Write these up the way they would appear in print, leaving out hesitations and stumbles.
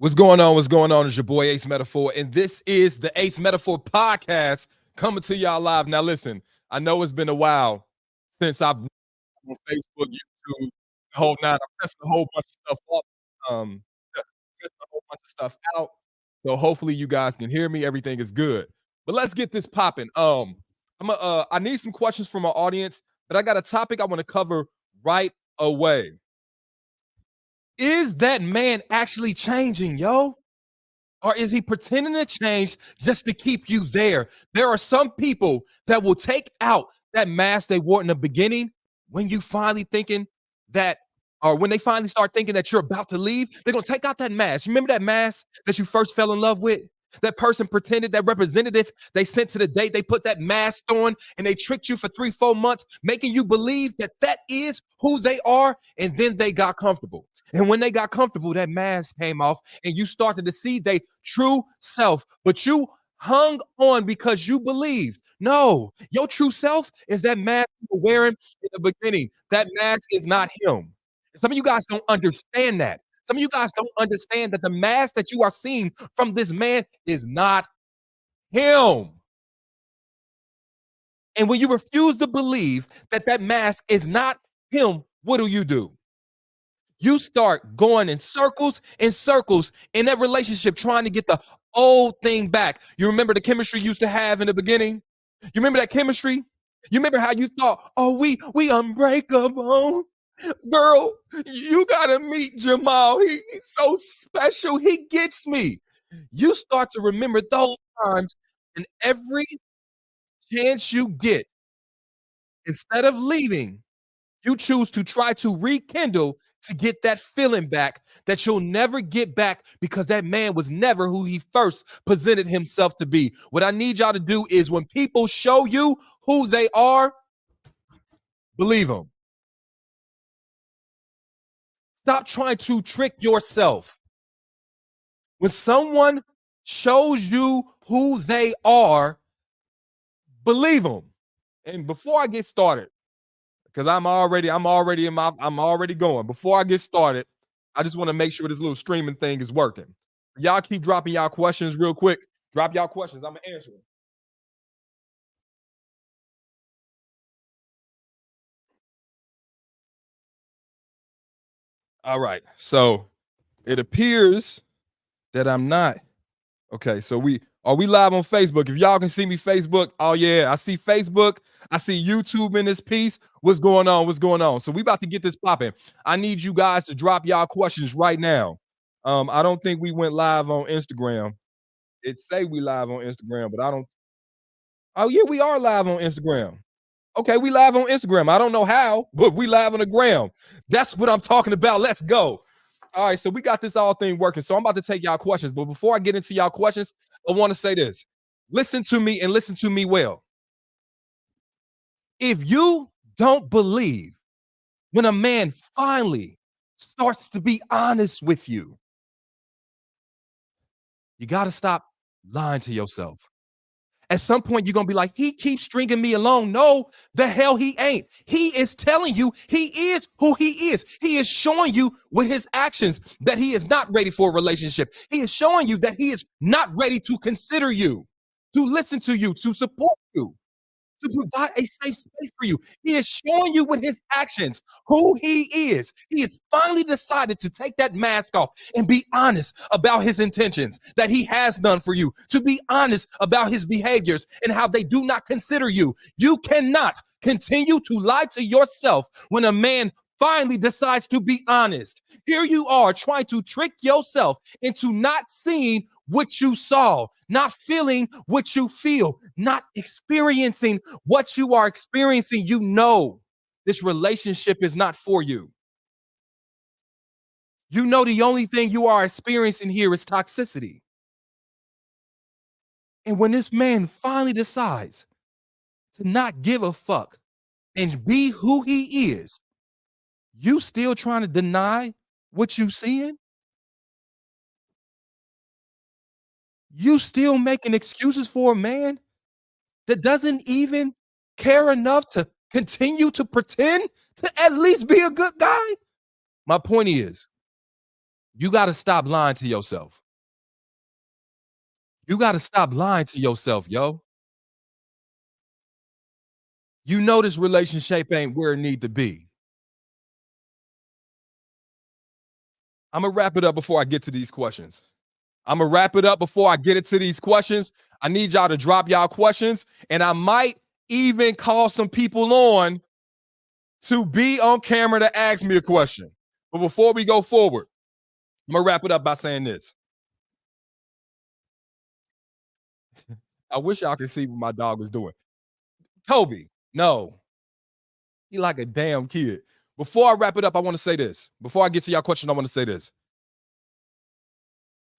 What's going on? What's going on? It's your boy Ace Metaphor, and this is the Ace Metaphor podcast coming to y'all live. Now, listen, I know it's been a while since I've been on Facebook, YouTube, the whole nine. I'm testing a whole bunch of stuff up, testing a whole bunch of stuff out. So hopefully you guys can hear me. Everything is good. But let's get this popping. I need some questions from our audience, but I got a topic I want to cover right away. Is that man actually changing, yo? Or is he pretending to change just to keep you there? There are some people that will take out that mask they wore in the beginning when you finally thinking that, or when they finally start thinking that you're about to leave, they're gonna take out that mask. You remember that mask that you first fell in love with? That person pretended, that representative they sent to the date, they put that mask on and they tricked you for 3-4 months, making you believe that that is who they are. And then they got comfortable. And when they got comfortable, that mask came off and you started to see their true self. But you hung on because you believed. No, your true self is that mask you were wearing in the beginning. That mask is not him. Some of you guys don't understand that. Some of you guys don't understand that the mask that you are seeing from this man is not him. And when you refuse to believe that that mask is not him, what do? You start going in circles and circles in that relationship, trying to get the old thing back. You remember the chemistry you used to have in the beginning? You remember that chemistry? You remember how you thought, oh, we unbreakable? Girl, you gotta meet Jamal. He's so special. He gets me. You start to remember those times, and every chance you get, instead of leaving, you choose to try to rekindle to get that feeling back that you'll never get back because that man was never who he first presented himself to be. What I need y'all to do is when people show you who they are, believe them. Stop trying to trick yourself. When someone shows you who they are, believe them. And before I get started, because I'm already going. Before I get started, I just want to make sure this little streaming thing is working. Y'all keep dropping y'all questions real quick. Drop y'all questions. I'm gonna answer them. All right. So it appears that I'm not. Okay, so we live on Facebook. If y'all can see me, Facebook. Oh yeah, I see Facebook. I see YouTube in this piece. What's going on? What's going on? So we about to get this popping. I need you guys to drop y'all questions right now. I don't think we went live on Instagram. It say we live on Instagram, but I don't. Oh yeah, we are live on Instagram. Okay, we live on Instagram. I don't know how, but we live on the gram. That's what I'm talking about. Let's go. All right, so we got this all thing working. So I'm about to take y'all questions. But before I get into y'all questions, I want to say this. Listen to me and listen to me well. If you don't believe when a man finally starts to be honest with you got to stop lying to yourself. At some point, you're gonna be like, he keeps stringing me along. No, the hell he ain't. He is telling you he is who he is. He is showing you with his actions that he is not ready for a relationship. He is showing you that he is not ready to consider you, to listen to you, to support you, to provide a safe space for you. He is showing you with his actions who he is. He has finally decided to take that mask off and be honest about his intentions that he has done for you, to be honest about his behaviors and how they do not consider you. You cannot continue to lie to yourself when a man finally decides to be honest. Here you are trying to trick yourself into not seeing what you saw, not feeling what you feel, not experiencing what you are experiencing. You know this relationship is not for you. You know the only thing you are experiencing here is toxicity. And when this man finally decides to not give a fuck and be who he is, you still trying to deny what you seeing? You still making excuses for a man that doesn't even care enough to continue to pretend to at least be a good guy? My point is, You got to stop lying to yourself. You got to stop lying to yourself, yo. You know this relationship ain't where it need to be. I'm gonna wrap it up before I get to these questions. I'm gonna wrap it up before I get into these questions. I need y'all to drop y'all questions, and I might even call some people on to be on camera to ask me a question. But before we go forward, I'm gonna wrap it up by saying this. I wish y'all could see what my dog is doing. Toby, no, he like a damn kid. Before I wrap it up, I want to say this. Before I get to y'all question, I want to say this.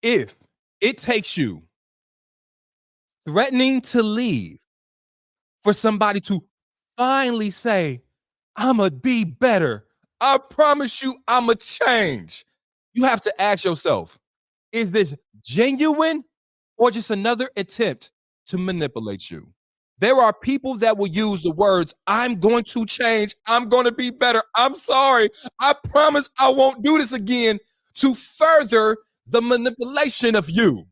If it takes you threatening to leave for somebody to finally say, I'ma be better. I promise you, I'ma change. You have to ask yourself, is this genuine or just another attempt to manipulate you? There are people that will use the words, I'm going to change. I'm going to be better. I'm sorry. I promise I won't do this again to further the manipulation of you.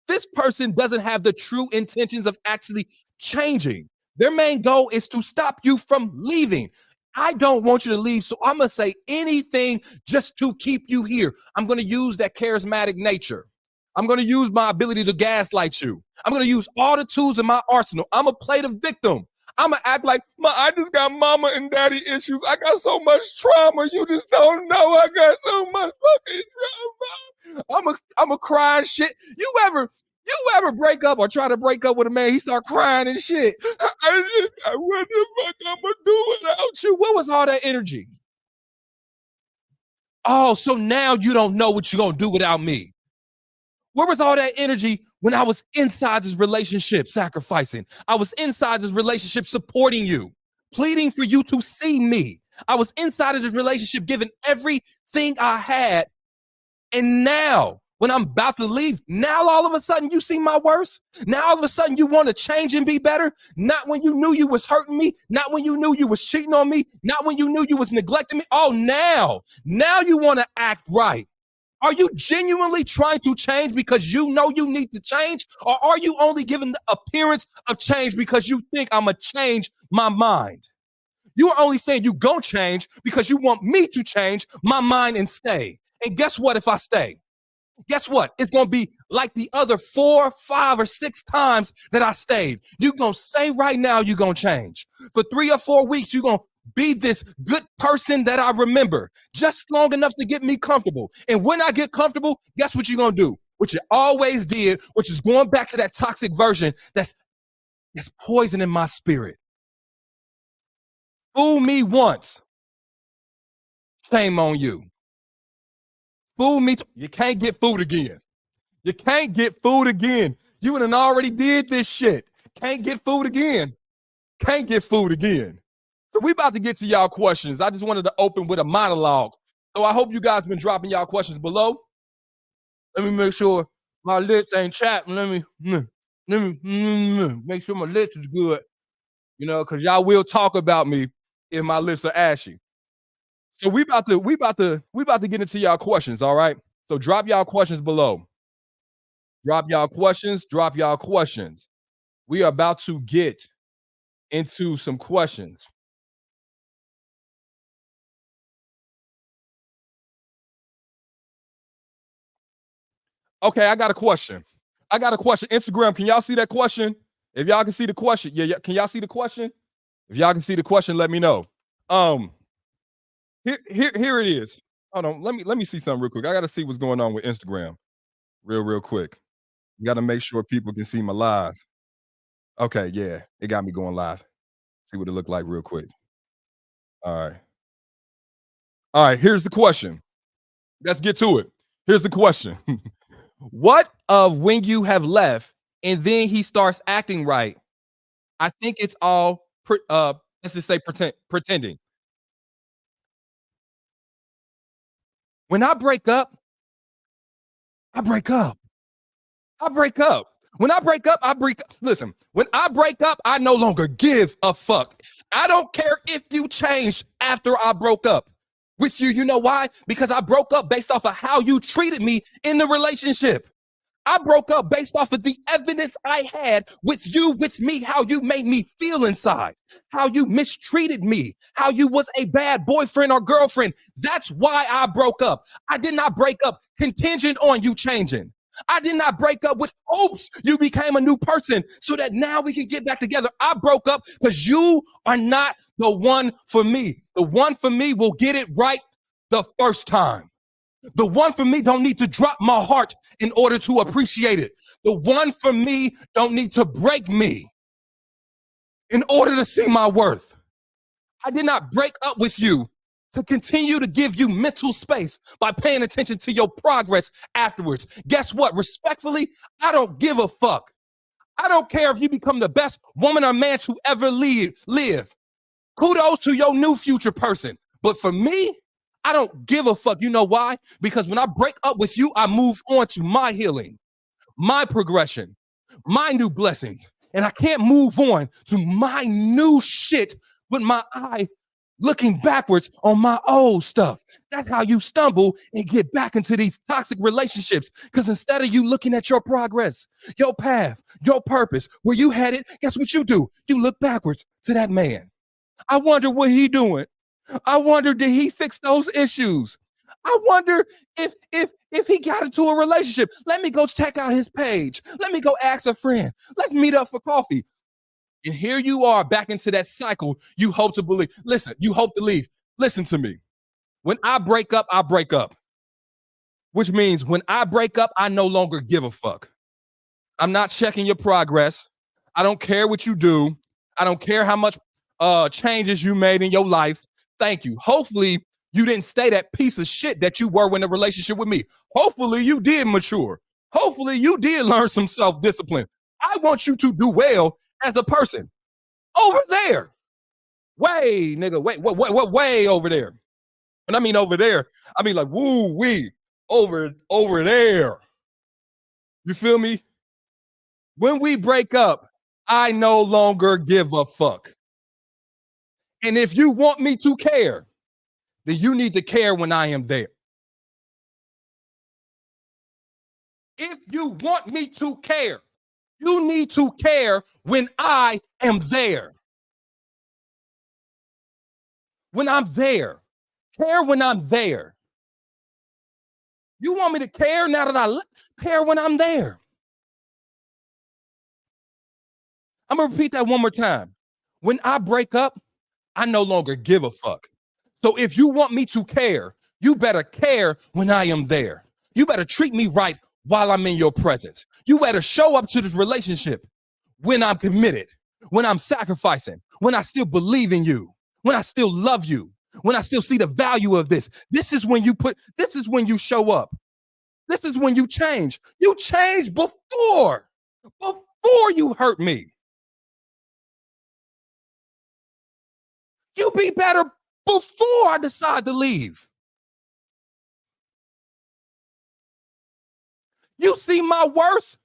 This person doesn't have the true intentions of actually changing. Their main goal is to stop you from leaving. I don't want you to leave, so I'm going to say anything just to keep you here. I'm going to use that charismatic nature. I'm going to use my ability to gaslight you. I'm going to use all the tools in my arsenal. I'm going to play the victim. I'm going to act like, I just got mama and daddy issues. I got so much trauma. You just don't know. I got so much fucking trauma. I'm a cry and shit. You ever break up or try to break up with a man? He start crying and shit. What the fuck I'm gonna do without you? What was all that energy? Oh, so now you don't know what you're gonna do without me. Where was all that energy when I was inside this relationship sacrificing? I was inside this relationship supporting you, pleading for you to see me. I was inside of this relationship giving everything I had. And now, when I'm about to leave, now all of a sudden you see my worth. Now all of a sudden you want to change and be better. Not when you knew you was hurting me. Not when you knew you was cheating on me. Not when you knew you was neglecting me. Oh, now you want to act right. Are you genuinely trying to change because you know you need to change? Or are you only giving the appearance of change because you think I'm going to change my mind? You are only saying you gonna change because you want me to change my mind and stay. And guess what? If I stay, guess what? It's gonna be like the other 4, 5, or 6 times that I stayed. You're gonna say right now you're gonna change. For 3 or 4 weeks, you're gonna be this good person that I remember just long enough to get me comfortable. And when I get comfortable, guess what you're gonna do? What you always did, which is going back to that toxic version that's poisoning my spirit. Fool me once, shame on you. Fool me, you can't get fooled again. You can't get fooled again. You done already did this shit. Can't get fooled again. Can't get fooled again. So we about to get to y'all questions. I just wanted to open with a monologue. So I hope you guys been dropping y'all questions below. Let me make sure my lips ain't chapped. Let me make sure my lips is good. Because y'all will talk about me if my lips are ashy. So we about to get into y'all questions, all right? So drop y'all questions below. Drop y'all questions, drop y'all questions. We are about to get into some questions. Okay, I got a question. Instagram, can y'all see that question? If y'all can see the question, yeah, can y'all see the question? If y'all can see the question, let me know. Here it is. Hold on, let me see something real quick. I gotta see what's going on with Instagram, real quick. You gotta make sure people can see my live. Okay, yeah, it got me going live. See what it looked like real quick. All right. All right, here's the question. Let's get to it. Here's the question. What of when you have left and then he starts acting right? I think it's all let's just say pretending. When I break up, I break up. I break up. When I break up, I break up. Listen, when I break up, I no longer give a fuck. I don't care if you changed after I broke up. with you. You know why? Because I broke up based off of how you treated me in the relationship. I broke up based off of the evidence I had with you, with me, how you made me feel inside, how you mistreated me, how you was a bad boyfriend or girlfriend. That's why I broke up. I did not break up contingent on you changing. I did not break up with hopes you became a new person so that now we can get back together. I broke up because you are not the one for me. The one for me will get it right the first time. The one for me don't need to drop my heart in order to appreciate it. The one for me don't need to break me in order to see my worth. I did not break up with you to continue to give you mental space by paying attention to your progress afterwards. Guess what? Respectfully, I don't give a fuck. I don't care if you become the best woman or man to ever live. Kudos to your new future person. But for me, I don't give a fuck. You know why? Because when I break up with you, I move on to my healing, my progression, my new blessings. And I can't move on to my new shit with my eye looking backwards on my old stuff. That's how you stumble and get back into these toxic relationships. Because instead of you looking at your progress, your path, your purpose, where you headed, guess what you do? You look backwards to that man. I wonder what he doing. I wonder, did he fix those issues? I wonder if he got into a relationship. Let me go check out his page. Let me go ask a friend. Let's meet up for coffee. And here you are back into that cycle you hope to believe. Listen, you hope to leave. Listen to me. When I break up, I break up. Which means when I break up, I no longer give a fuck. I'm not checking your progress. I don't care what you do. I don't care how much changes you made in your life. Thank you. Hopefully, you didn't stay that piece of shit that you were in a relationship with me. Hopefully, you did mature. Hopefully, you did learn some self discipline. I want you to do well as a person over there. Way, nigga, way over there. And I mean over there, I mean like woo wee over there. You feel me? When we break up, I no longer give a fuck. And if you want me to care, then you need to care when I am there. If you want me to care, you need to care when I am there. When I'm there. Care when I'm there. You want me to care now that care when I'm there. I'm gonna repeat that one more time. When I break up, I no longer give a fuck. So if you want me to care, you better care when I am there. You better treat me right while I'm in your presence. You better show up to this relationship when I'm committed, when I'm sacrificing, when I still believe in you, when I still love you, when I still see the value of this. This is when you show up. This is when you change. You change before you hurt me. You be better before I decide to leave. You see my worth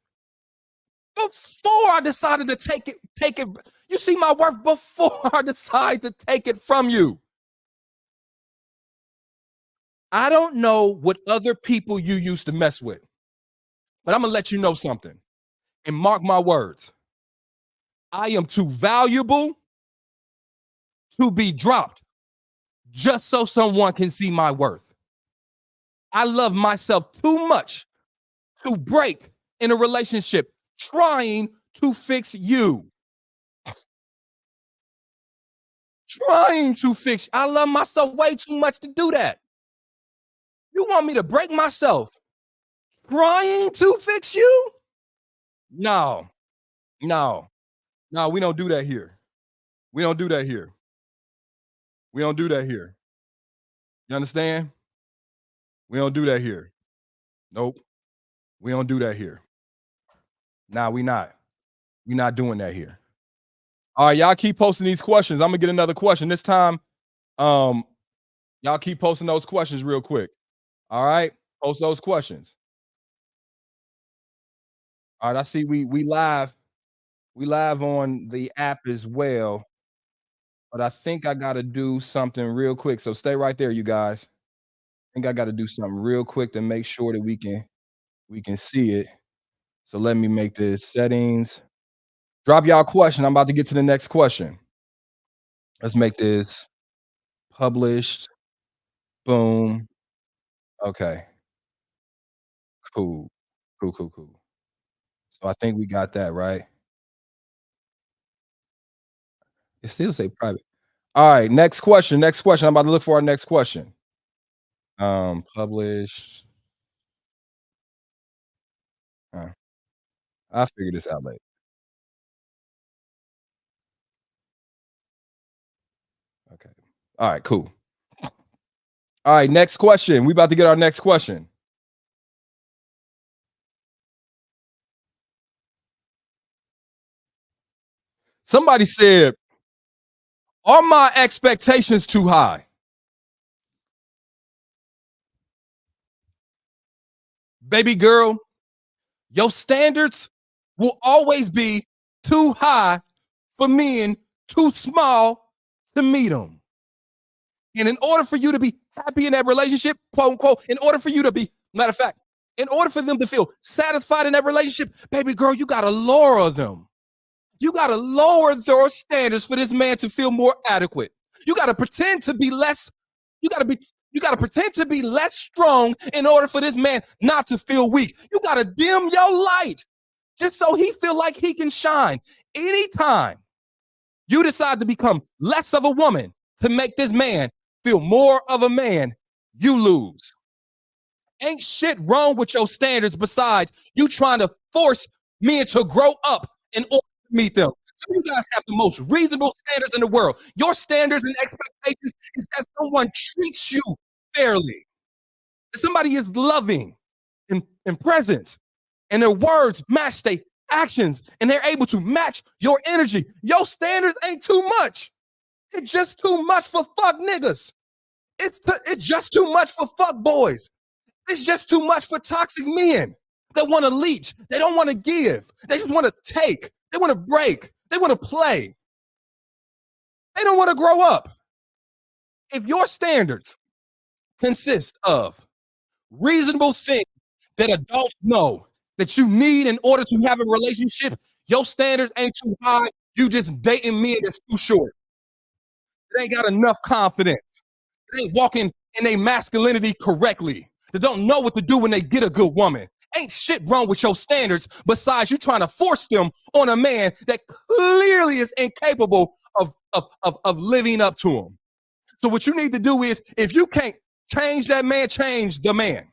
before I decided to take it. You see my worth before I decide to take it from you. I don't know what other people you used to mess with, but I'm gonna let you know something. And mark my words. I am too valuable to be dropped just so someone can see my worth. I love myself too much to break in a relationship trying to fix you. Trying to fix. I love myself way too much to do that. You want me to break myself trying to fix you? No, no, no, we don't do that here. We don't do that here. We don't do that here. You understand? We don't do that here. Nope. We don't do that here. Nah, we not. We not doing that here. All right, y'all keep posting these questions. I'm gonna get another question. This time, um, y'all keep posting those questions real quick. All right, post those questions. All right, I see we live. We live on the app as well. but I think I gotta do something real quick. So stay right there, you guys. I think I gotta do something real quick to make sure that we can see it. So let me make this settings. Drop y'all a question. I'm about to get to the next question. Let's make this published. Boom. Okay. Cool. Cool, cool, cool. So I think we got that right. It still say private. All right, next question. Next question. I'm about to look for our next question. Publish. Uh, I'll figure this out later. Okay. All right, cool. All right, next question. We about to get our next question. Somebody said, "Are my expectations too high?" Baby girl, your standards will always be too high for men too small to meet them. And in order for you to be happy in that relationship, quote unquote, in order for you to be, matter of fact, in order for them to feel satisfied in that relationship, baby girl, you got to lower them. You got to lower their standards for this man to feel more adequate. You got to pretend to be less, you got to be, you got to pretend to be less strong in order for this man not to feel weak. You got to dim your light just so he feel like he can shine. Anytime you decide to become less of a woman to make this man feel more of a man, you lose. Ain't shit wrong with your standards besides you trying to force men to grow up in order to meet them. So you guys have the most reasonable standards in the world. Your standards and expectations is that someone treats you fairly. That somebody is loving and present, and their words match their actions, and they're able to match your energy. Your standards ain't too much. It's just too much for fuck niggas. It's just too much for fuck boys. It's just too much for toxic men that want to leech. They don't want to give. They just want to take. They want to break. They want to play. They don't want to grow up. If your standards consist of reasonable things that adults know that you need in order to have a relationship, your standards ain't too high. You just dating men that's too short. They ain't got enough confidence. They ain't walking in their masculinity correctly. They don't know what to do when they get a good woman. Ain't shit wrong with your standards besides you trying to force them on a man that clearly is incapable of living up to them. So what you need to do is, if you can't change that man, change the man.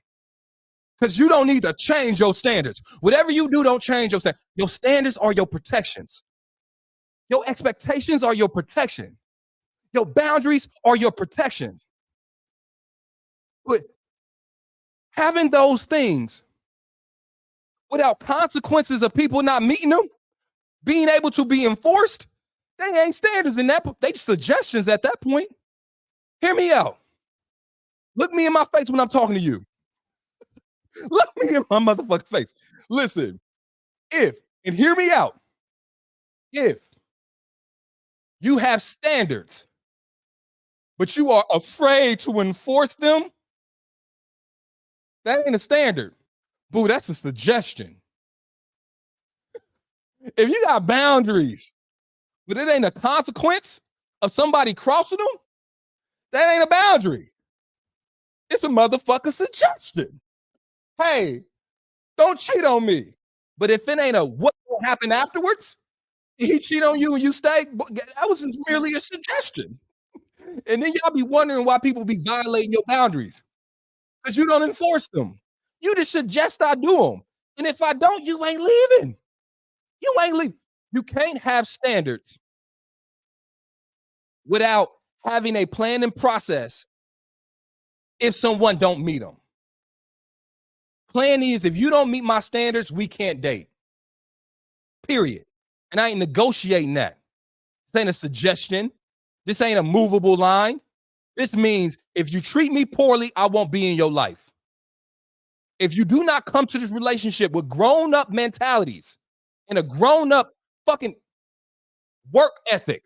Because you don't need to change your standards. Whatever you do, don't change your standards. Your standards are your protections. Your expectations are your protection. Your boundaries are your protection. But having those things without consequences of people not meeting them, being able to be enforced, they ain't standards in that. They suggestions at that point. Hear me out. Look me in my face when I'm talking to you. Look me in my motherfucking face. Listen, and hear me out, if you have standards, but you are afraid to enforce them, that ain't a standard. Boo, that's a suggestion. If you got boundaries, but it ain't a consequence of somebody crossing them, that ain't a boundary. It's a motherfucker suggestion. Hey, don't cheat on me. But if it ain't a what will happen afterwards, he cheat on you and you stay, that was just merely a suggestion. And then y'all be wondering why people be violating your boundaries because you don't enforce them. You just suggest I do them. And if I don't, you ain't leaving. You ain't leaving. You can't have standards without having a plan and process if someone don't meet them. Plan is, if you don't meet my standards, we can't date. Period. And I ain't negotiating that. This ain't a suggestion. This ain't a movable line. This means if you treat me poorly, I won't be in your life. If you do not come to this relationship with grown up mentalities and a grown up fucking work ethic,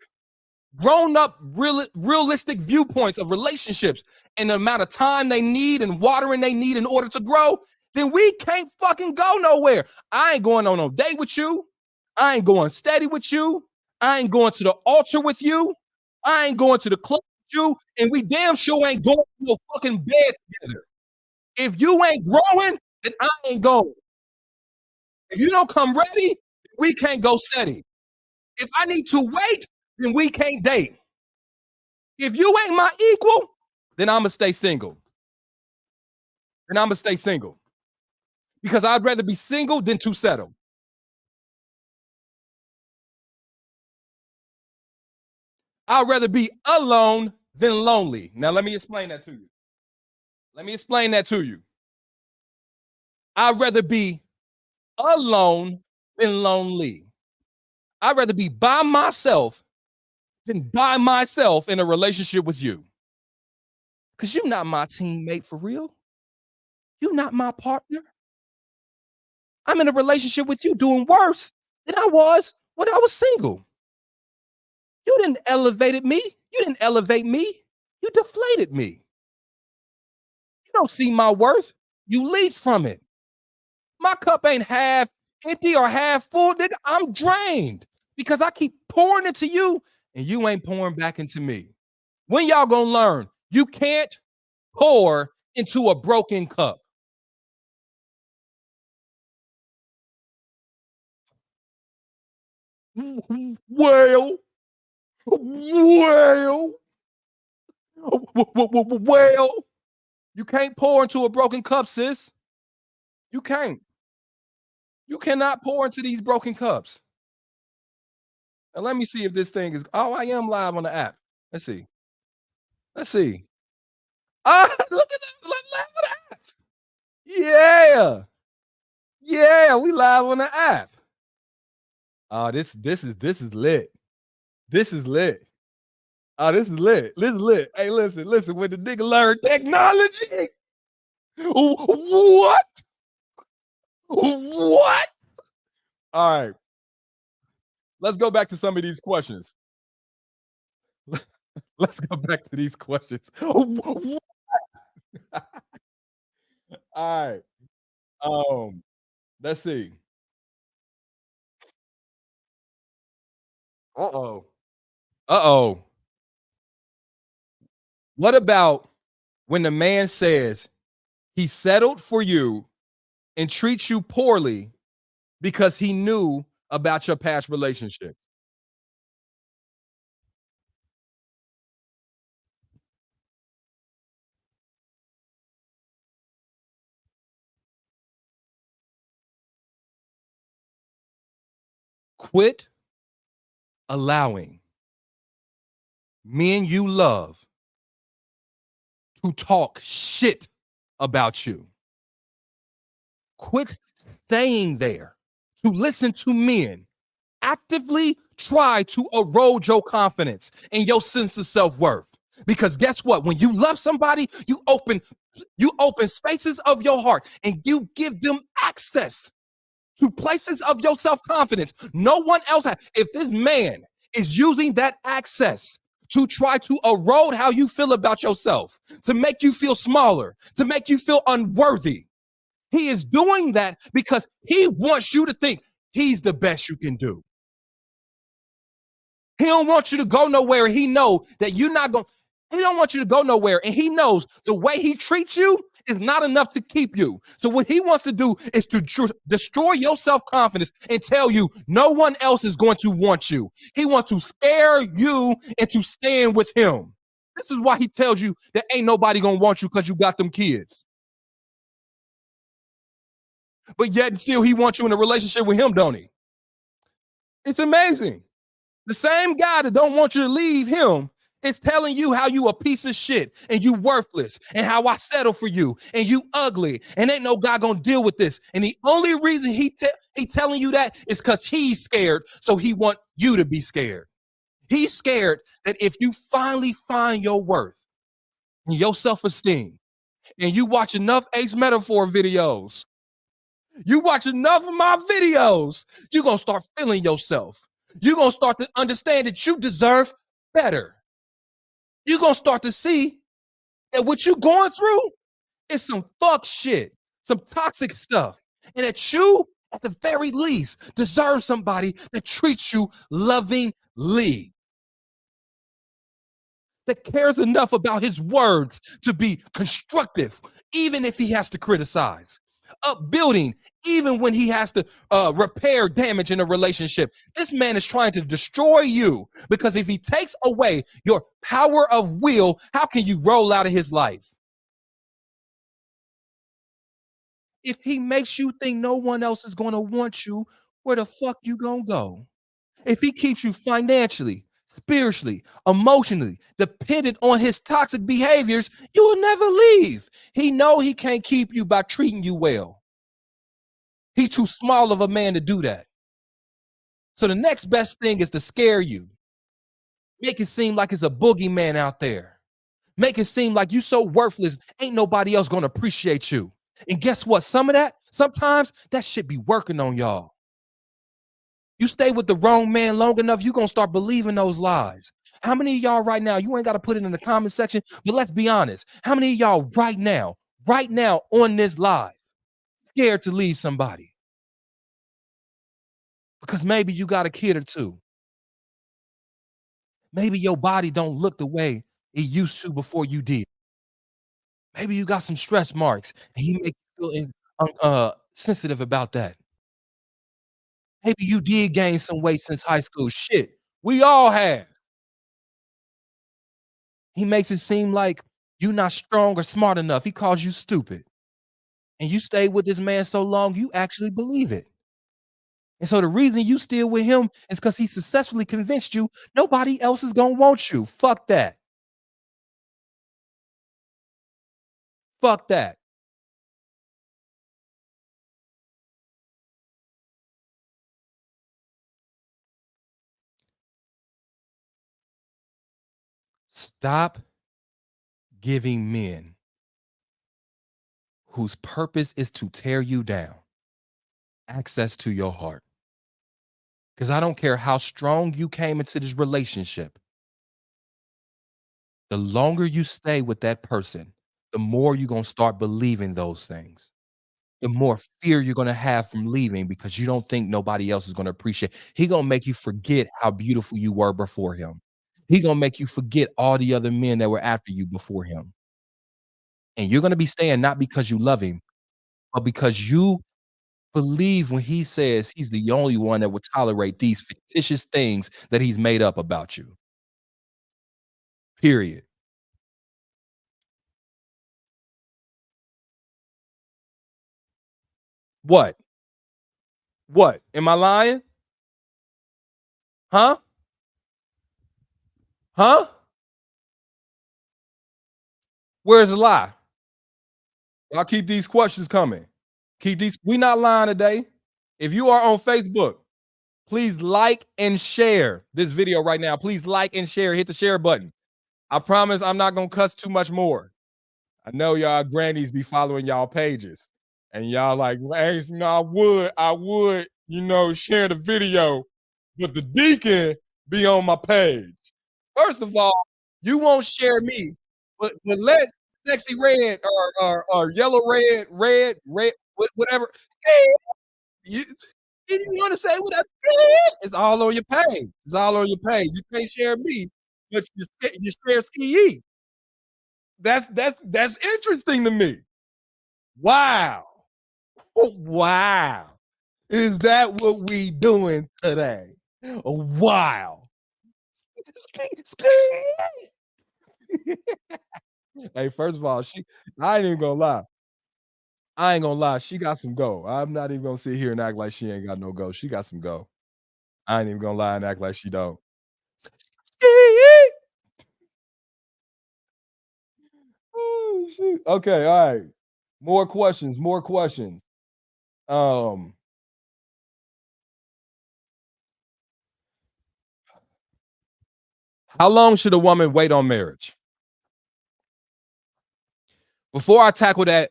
grown up, realistic viewpoints of relationships and the amount of time they need and watering they need in order to grow, then we can't fucking go nowhere. I ain't going on no date with you. I ain't going steady with you. I ain't going to the altar with you. I ain't going to the club with you. And we damn sure ain't going to no fucking bed together. If you ain't growing, then I ain't going. If you don't come ready, we can't go steady. If I need to wait, then we can't date. If you ain't my equal, then I'ma stay single. Then I'ma stay single. Because I'd rather be single than to settle. I'd rather be alone than lonely. Now let me explain that to you. Let me explain that to you. I'd rather be alone than lonely. I'd rather be by myself than by myself in a relationship with you. Because you're not my teammate for real. You're not my partner. I'm in a relationship with you doing worse than I was when I was single. You didn't elevate me. You didn't elevate me. You deflated me. You don't see my worth. You leech from it. My cup ain't half empty or half full, nigga. I'm drained because I keep pouring into you and you ain't pouring back into me. When y'all gonna learn? You can't pour into a broken cup. Well, you can't pour into a broken cup, sis. You can't. You cannot pour into these broken cups. Now let me see if this thing is. Oh, I am live on the app. Let's see. Let's see. Ah, look at that. Live on the app. Yeah. Yeah, we live on the app. Oh, this is lit. This is lit. Oh, this is lit. This is lit. Hey, listen. When the nigga learn technology, what? What? All right. Let's go back to some of these questions. Let's go back to these questions. All right. Let's see. Uh-oh. Uh-oh. What about when the man says he settled for you and treats you poorly because he knew about your past relationship? Quit allowing men you love to talk shit about you. Quit staying there to listen to men actively try to erode your confidence and your sense of self-worth. Because guess what? When you love somebody, you open spaces of your heart and you give them access to places of your self-confidence. No one else has. If this man is using that access to try to erode how you feel about yourself, to make you feel smaller, to make you feel unworthy, he is doing that because he wants you to think he's the best you can do. He don't want you to go nowhere. He know that you're not going. He don't want you to go nowhere, and he knows the way he treats you is not enough to keep you. So what he wants to do is to destroy your self-confidence and tell you no one else is going to want you. He wants to scare you into staying with him. This is why he tells you that ain't nobody gonna want you because you got them kids. But yet still he wants you in a relationship with him, don't he? It's amazing. The same guy that don't want you to leave him is telling you how you a piece of shit and you worthless and how I settle for you and you ugly and ain't no guy gonna deal with this. And the only reason he telling you that is because he's scared, so he want you to be scared. He's scared that if you finally find your worth and your self-esteem and you watch enough Ace Metaphor videos, you watch enough of my videos, you're gonna start feeling yourself. You're gonna start to understand that you deserve better. You're gonna start to see that what you're going through is some fuck shit, some toxic stuff, and that you, at the very least, deserve somebody that treats you lovingly, that cares enough about his words to be constructive, even if he has to criticize, upbuilding, even when he has to repair damage in a relationship. This man is trying to destroy you because if he takes away your power of will, how can you roll out of his life? If he makes you think no one else is going to want you, where the fuck you going to go? If he keeps you financially, spiritually, emotionally dependent on his toxic behaviors, you will never leave. He know he can't keep you by treating you well. He's too small of a man to do that. So the next best thing is to scare you. Make it seem like it's a boogeyman out there. Make it seem like you so worthless, ain't nobody else gonna appreciate you. And guess what? Some of that, sometimes that shit be working on y'all. You stay with the wrong man long enough, you gonna start believing those lies. How many of y'all right now, you ain't gotta put it in the comment section, but let's be honest. How many of y'all right now on this live, scared to leave somebody? Because maybe you got a kid or two. Maybe your body don't look the way it used to before you did. Maybe you got some stress marks and he make you feel sensitive about that. Maybe you did gain some weight since high school. Shit, we all have. He makes it seem like you not strong or smart enough. He calls you stupid. And you stay with this man so long, you actually believe it. And so the reason you still with him is because he successfully convinced you nobody else is gonna want you. Fuck that. Fuck that. Stop giving men whose purpose is to tear you down access to your heart. Because I don't care how strong you came into this relationship, the longer you stay with that person, the more you're going to start believing those things. The more fear you're going to have from leaving because you don't think nobody else is going to appreciate. He going to make you forget how beautiful you were before him. He going to make you forget all the other men that were after you before him. And you're going to be staying not because you love him, but because you believe when he says he's the only one that would tolerate these fictitious things that he's made up about you. Period. What? What? Am I lying? Huh? Huh? Where's the lie? I'll keep these questions coming. Keep these. We not lying today. If you are on Facebook, please like and share this video right now. Please like and share. Hit the share button. I promise I'm not gonna cuss too much more. I know y'all grannies be following y'all pages, and y'all like, well, hey, you know, I would, share the video, but the deacon be on my page. First of all, you won't share me, but let sexy red or yellow red, whatever. You, you want to say whatever? It's all on your page. It's all on your page. You can't share me, but you share Ski. That's interesting to me. Wow. Wow. Is that what we doing today? Wow. Hey, first of all, I ain't even gonna lie. I ain't gonna lie, she got some go. I'm not even gonna sit here and act like she ain't got no go. She got some go. I ain't even gonna lie and act like she don't. Oh, shoot. Okay, all right. More questions, more questions. Um, how long should a woman wait on marriage? Before I tackle that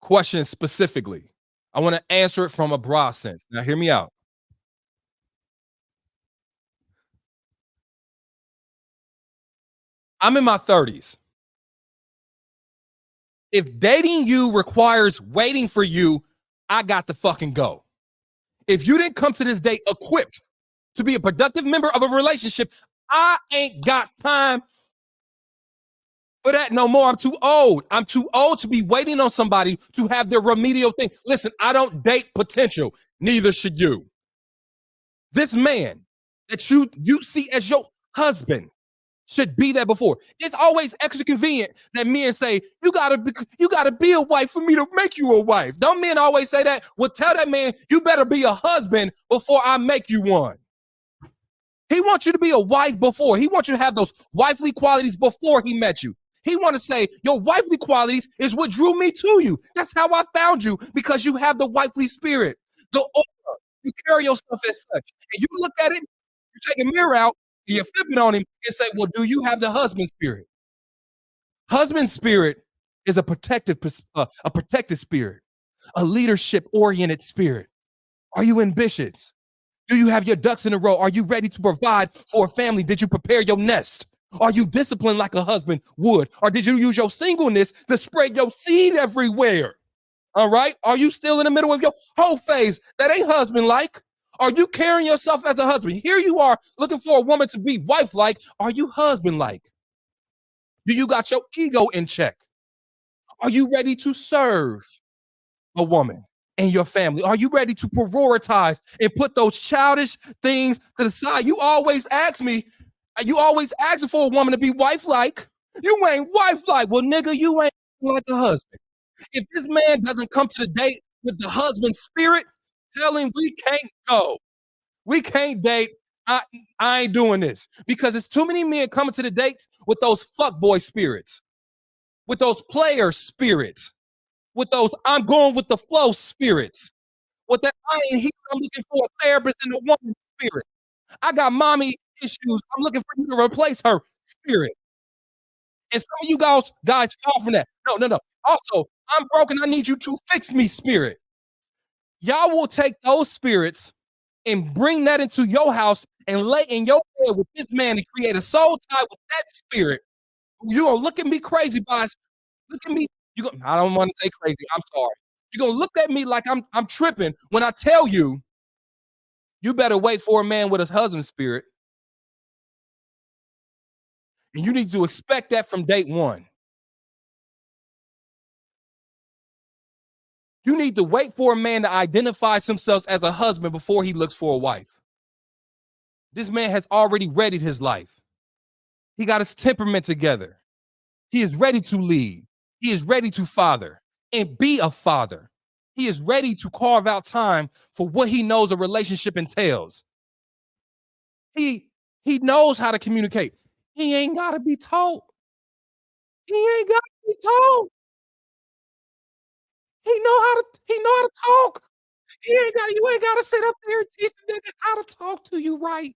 question specifically, I want to answer it from a broad sense. Now, hear me out. I'm in my 30s. If dating you requires waiting for you, I got to fucking go. If you didn't come to this date equipped to be a productive member of a relationship, I ain't got time for that no more. I'm too old. I'm too old to be waiting on somebody to have their remedial thing. Listen, I don't date potential. Neither should you. This man that you see as your husband should be there before. It's always extra convenient that men say, you gotta be a wife for me to make you a wife. Don't men always say that? Well, tell that man, you better be a husband before I make you one. He wants you to be a wife before. He wants you to have those wifely qualities before he met you. He want to say your wifely qualities is what drew me to you. That's how I found you, because you have the wifely spirit. The aura. You carry yourself as such. And you look at it, you take a mirror out, and you flip it on him and say, well, do you have the husband spirit? Husband spirit is a protective spirit, a leadership oriented spirit. Are you ambitious? Do you have your ducks in a row? Are you ready to provide for a family? Did you prepare your nest? Are you disciplined like a husband would? Or did you use your singleness to spread your seed everywhere? All right. Are you still in the middle of your whole phase? That ain't husband like. Are you carrying yourself as a husband? Here you are looking for a woman to be wife like. Are you husband like? Do you got your ego in check? Are you ready to serve a woman and your family? Are you ready to prioritize and put those childish things to the side? You always ask me, you always asking for a woman to be wife like. You ain't wife like. Well, nigga, you ain't like a husband. If this man doesn't come to the date with the husband spirit, tell him we can't go. We can't date. I, I ain't doing this, because it's too many men coming to the dates with those fuckboy spirits, with those player spirits, with those I'm going with the flow spirits, with that I ain't here. I'm looking for a therapist in the woman spirit. I got mommy issues. I'm looking for you to replace her spirit. And some of you guys fall from that. No, no, no. Also, I'm broken. I need you to fix me spirit. Y'all will take those spirits and bring that into your house and lay in your bed with this man and create a soul tie with that spirit. You're gonna look at me crazy, boss. Look at me. I don't want to say crazy. I'm sorry. You're gonna look at me like I'm tripping when I tell you you better wait for a man with a husband spirit. And you need to expect that from date one. You need to wait for a man to identify himself as a husband before he looks for a wife. This man has already readied his life. He got his temperament together. He is ready to lead. He is ready to father and be a father. He is ready to carve out time for what he knows a relationship entails. He knows how to communicate. He ain't got to be told. He ain't got to be told. He know how to talk. You ain't gotta sit up there and teach the nigga how to talk to you right.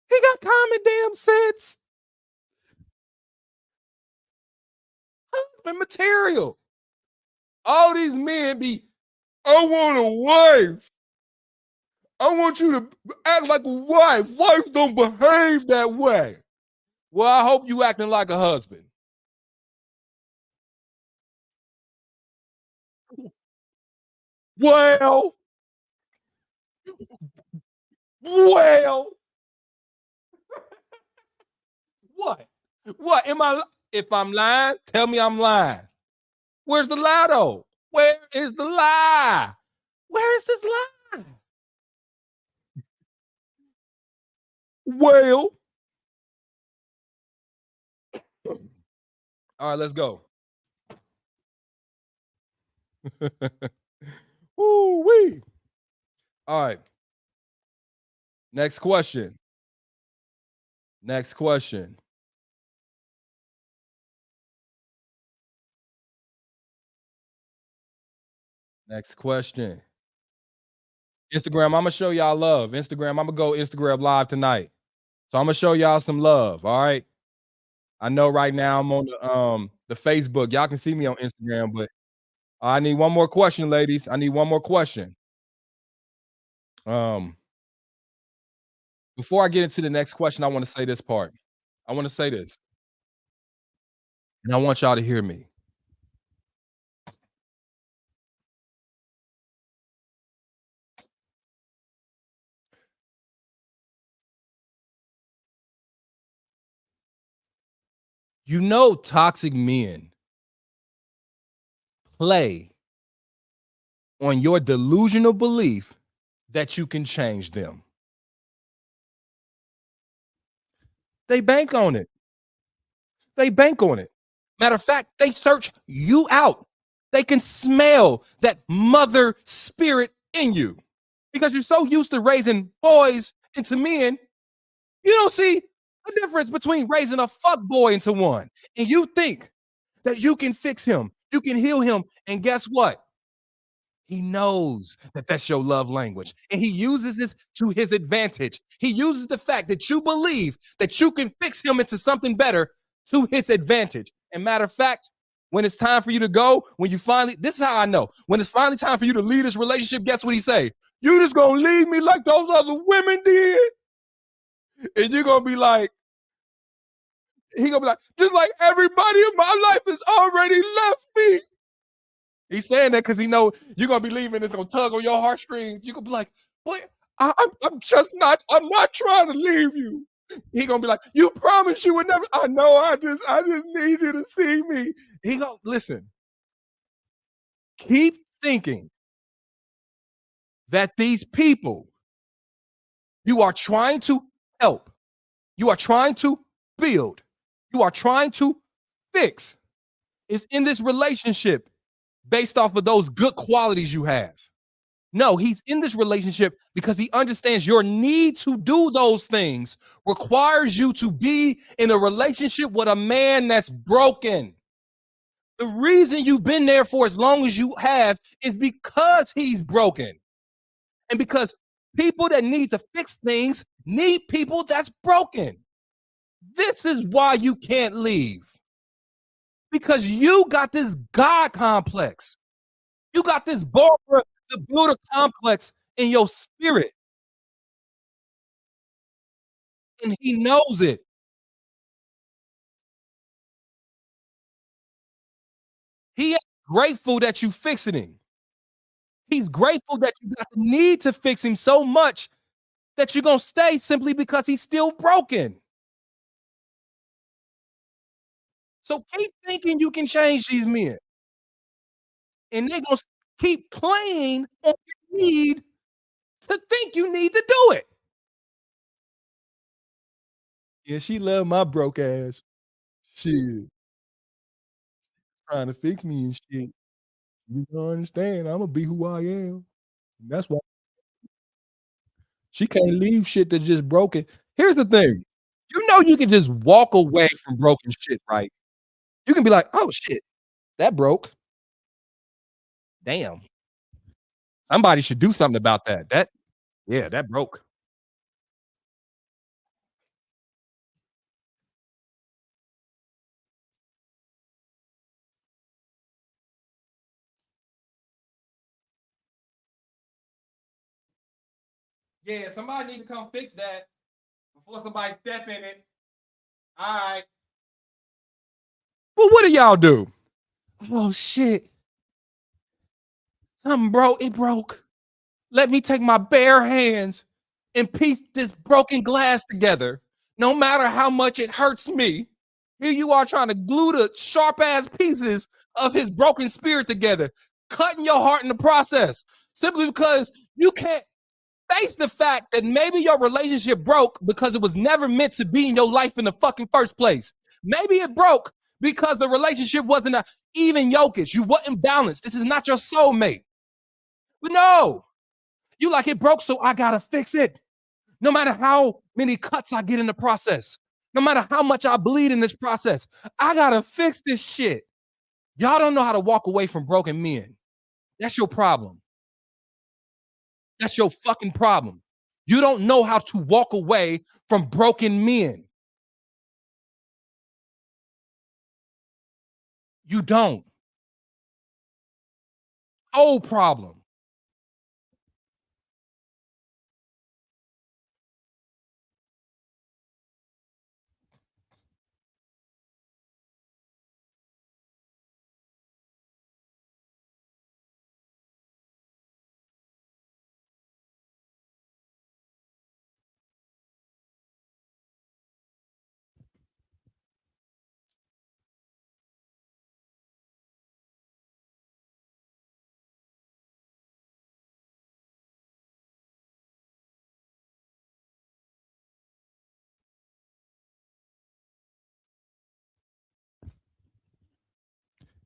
He got common damn sense. Husband material. All these men be, I want a wife. I want you to act like a wife. Wives don't behave that way. Well, I hope you acting like a husband. Well, well, what? What am I? If I'm lying, tell me I'm lying. Where's the lie though? Where is the lie? Where is this lie? Well, all right, let's go. Woo wee. All right. Next question. Next question. Next question. Instagram, I'm gonna show y'all love. Instagram, I'm gonna go Instagram live tonight. So I'm gonna show y'all some love. All right. I know right now I'm on the Facebook. Y'all can see me on Instagram, but I need one more question, ladies. I need one more question. Um, before I get into the next question, I want to say this part. I want to say this, and I want y'all to hear me. You know, toxic men play on your delusional belief that you can change them. They bank on it. They bank on it. Matter of fact, they search you out. They can smell that mother spirit in you because you're so used to raising boys into men. You don't see a difference between raising a fuck boy into one. And you think that you can fix him, you can heal him. And guess what? He knows that that's your love language, and he uses this to his advantage. He uses the fact that you believe that you can fix him into something better to his advantage. And matter of fact, when it's time for you to go, when you finally, this is how I know, when it's finally time for you to leave this relationship, guess what he say? You just gonna leave me like those other women did? And you're gonna be like, he gonna be like, just like everybody in my life has already left me. He's saying that because he know you're gonna be leaving. It's gonna tug on your heartstrings. You gonna be like, "Boy, I'm just not. I'm not trying to leave you." He gonna be like, "You promised you would never." I know. I just need you to see me. He gonna listen. Keep thinking that these people you are trying to help, you are trying to build, you are trying to fix is in this relationship based off of those good qualities you have. No, he's in this relationship because he understands your need to do those things requires you to be in a relationship with a man that's broken. The reason you've been there for as long as you have is because he's broken. And because people that need to fix things need people that's broken. This is why you can't leave. Because you got this God complex. You got this Barbara the Builder complex in your spirit. And he knows it. He ain't grateful that you fixing him. He's grateful that you got the need to fix him so much that you're gonna stay simply because he's still broken. So keep thinking you can change these men, and they're gonna keep playing on your need to think you need to do it. Yeah, she love my broke ass. Shit, trying to fix me and shit. You don't understand. Imma be who I am. That's why she can't leave shit that's just broken. Here's the thing, you know you can just walk away from broken shit, right? You can be like, "Oh, shit, that broke. Damn, somebody should do something about that. That yeah, that broke." Yeah, somebody need to come fix that before somebody step in it. Alright. Well, what do y'all do? "Oh, shit, something broke. It broke. Let me take my bare hands and piece this broken glass together, no matter how much it hurts me." Here you are trying to glue the sharp ass pieces of his broken spirit together, cutting your heart in the process, simply because you can't face the fact that maybe your relationship broke because it was never meant to be in your life in the fucking first place. Maybe it broke because the relationship wasn't a even yokage. You wasn't balanced. This is not your soulmate. But no, you like it broke, so I gotta fix it. No matter how many cuts I get in the process, no matter how much I bleed in this process, I gotta fix this shit. Y'all don't know how to walk away from broken men. That's your problem. That's your fucking problem. You don't know how to walk away from broken men. You don't. Whole problem.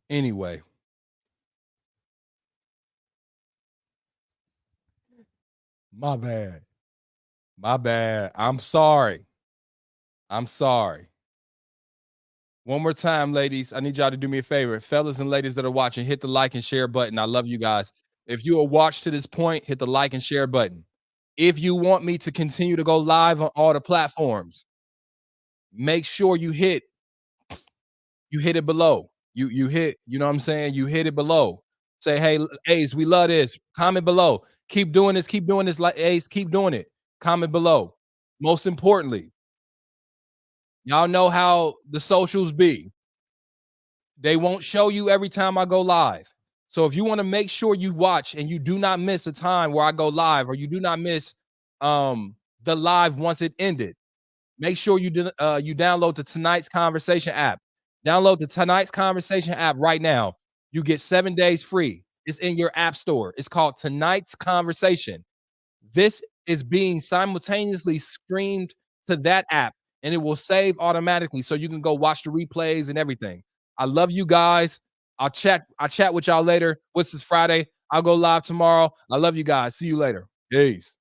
Anyway, my bad. My bad. I'm sorry. I'm sorry. One more time, ladies. I need y'all to do me a favor. Fellas and ladies that are watching, hit the like and share button. I love you guys. If you are watched to this point, hit the like and share button. If you want me to continue to go live on all the platforms, make sure you hit it below. You hit, you know what I'm saying? You hit it below. Say, hey, Ace, we love this. Comment below. Keep doing this, like Ace, keep doing it. Comment below. Most importantly, y'all know how the socials be. They won't show you every time I go live. So if you want to make sure you watch and you do not miss a time where I go live, or you do not miss the live once it ended, make sure you download the Tonight's Conversation app. Download the Tonight's Conversation app right now. You get 7 days free. It's in your app store. It's called Tonight's Conversation. This is being simultaneously streamed to that app, and it will save automatically so you can go watch the replays and everything. I love you guys. I'll chat with y'all later. What's this Friday? I'll go live tomorrow. I love you guys. See you later. Peace.